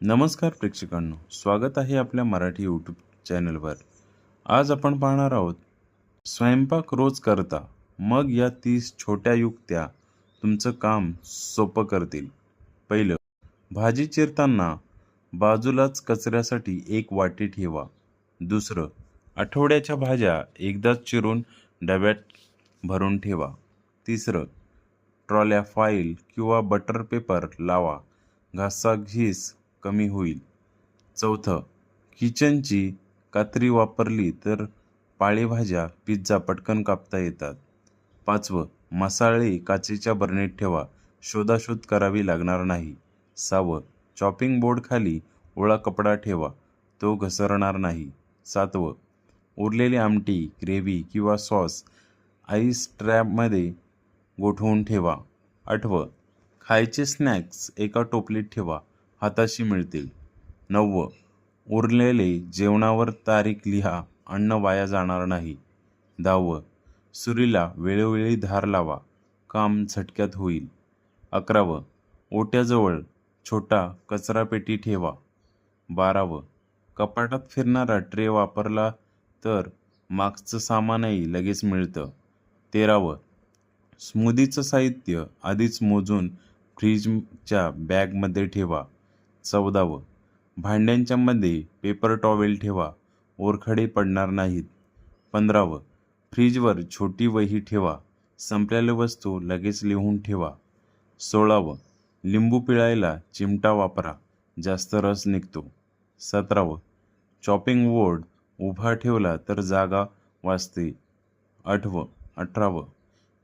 नमस्कार प्रेक्षकांनो, स्वागत आहे आपल्या मराठी यूट्यूब चॅनलवर। आज आपण पाहणार आहोत स्वयंपाक रोज करता, मग या 30 छोट्या युक्त्या तुमचं काम सोपं करतील। पहिलं, भाजी चिरताना बाजूलाच कचऱ्यासाठी एक वाटी ठेवा। दुसरं, आठवड्याच्या भाज्या एकदाच चिरून डब्यात भरून ठेवा। तिसरं, ट्रॉल्या फाईल किंवा बटर पेपर लावा, घासाघीस कमी होईल। चौथं, किचनची कात्री वापरली तर पालेभाज्या पिझ्झा पटकन कापता येतात। पाचवं, मसाले काचेच्या बरणीत ठेवा, शोधाशोध करावी लागणार नाही। सहावं, चॉपिंग बोर्ड खाली ओला कपडा ठेवा, तो घसरणार नाही। सातवं, उरलेली आमटी, ग्रेव्ही किंवा सॉस आईस ट्रॅपमध्ये गोठवून ठेवा। आठवं, खायचे स्नॅक्स एका टोपलीत ठेवा, हाताशी मिळतील। नववं, उरलेले जेवणावर तारीख लिहा, अन्न वाया जाणार नाही। दहावं, सुरीला वेळोवेळी धार लावा, काम झटक्यात होईल। 11वं, ओट्याजवळ छोटा कचरापेटी ठेवा। 12वं, कपाटात फिरणारा ट्रे वापरला तर मागचं सामानही लगेच मिळतं। 13वं, स्मूदीचं साहित्य आधीच मोजून फ्रीजच्या बॅगमध्ये ठेवा। 14वं, भांड्यांच्या मध्ये पेपर टॉवेल ठेवा, ओरखडे पडणार नाहीत। 15वं, फ्रीजवर छोटी वही ठेवा, संपलेल्या वस्तू लगेच लिहून ठेवा। 16वं, लिंबू पिळायला चिमटा वापरा, जास्त रस निघतो। 17वं, चॉपिंग बोर्ड उभा ठेवला तर जागा वाचते। 18वं,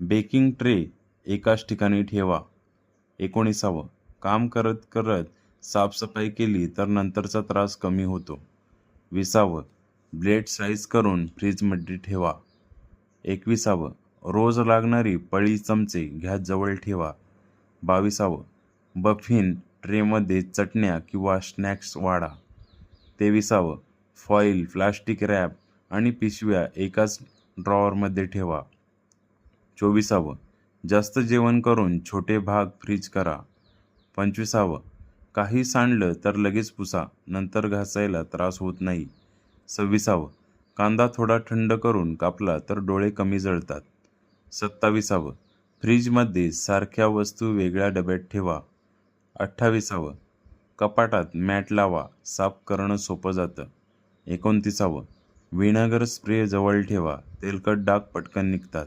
बेकिंग ट्रे एकाच ठिकाणी ठेवा। 19वं, काम करत करत साफसफाई केली तर नंतरचा त्रास कमी होतो। 20वं, ब्लेड साईज करून फ्रीजमध्ये ठेवा। 21वं, रोज लागणारी पळी चमचे गॅस जवळ ठेवा। 22वं, बफिन ट्रेमध्ये चटण्या किंवा स्नॅक्स वाढा। 23वं, फॉईल, प्लास्टिक रॅप आणि पिशव्या एकाच ड्रॉवरमध्ये ठेवा। 24वं, जास्त जेवण करून छोटे भाग फ्रीज करा। 25वं, काही सांडलं तर लगेच पुसा, नंतर घासायला त्रास होत नाही। 26वं, कांदा थोडा थंड करून कापला तर डोळे कमी जळतात। 27वं, फ्रीजमध्ये सारख्या वस्तू वेगळ्या डब्यात ठेवा। 28वं, कपाटात मॅट लावा, साफ करणं सोपं जातं। 29वं, व्हिनेगर स्प्रे जवळ ठेवा, तेलकट डाग पटकन निघतात।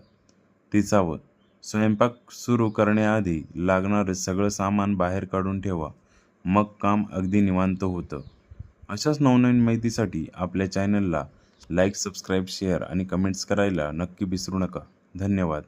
30वं, स्वयंपाक सुरू करण्याआधी लागणारं सगळं सामान बाहेर काढून ठेवा, मग काम अगदी निवांत होतं। अशाच नवनवीन माहितीसाठी आपल्या चॅनलला लाईक, सबस्क्राईब, शेअर आणि कमेंट्स करायला नक्की विसरू नका। धन्यवाद।